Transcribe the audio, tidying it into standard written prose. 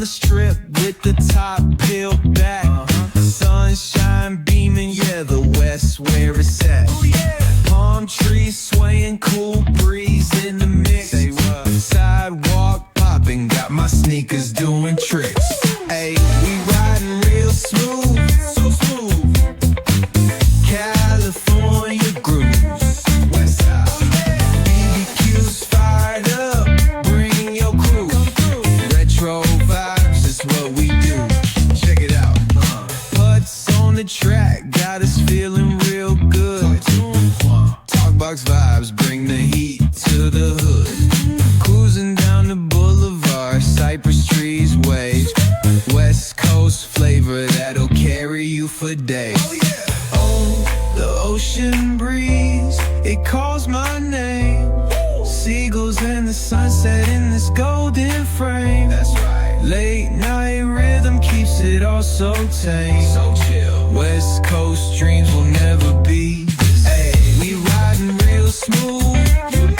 the strip with the top peeled back. Sunshine beaming, yeah, the west where it's at. Palm trees swaying, cool breeze in the mix. Sidewalk popping, got my sneakers doing tricks. Ayy, we riding real smooth, so smooth. California grooves, west side. BBQ's fired up, bring your crew. Retro vibes is what we do. Check it out. Putts on the track, got us feeling real good. Talkbox vibes, bring the heat to the hood. Cruising down the boulevard, cypress trees wave. West Coast flavor that'll carry you for days. Oh, the ocean breeze, it calls my name. Seagulls and the sunset in this golden frame. That's right. Late night rhythm keeps it all so tame. So chill. West Coast dreams will never be. Hey, we riding real smooth.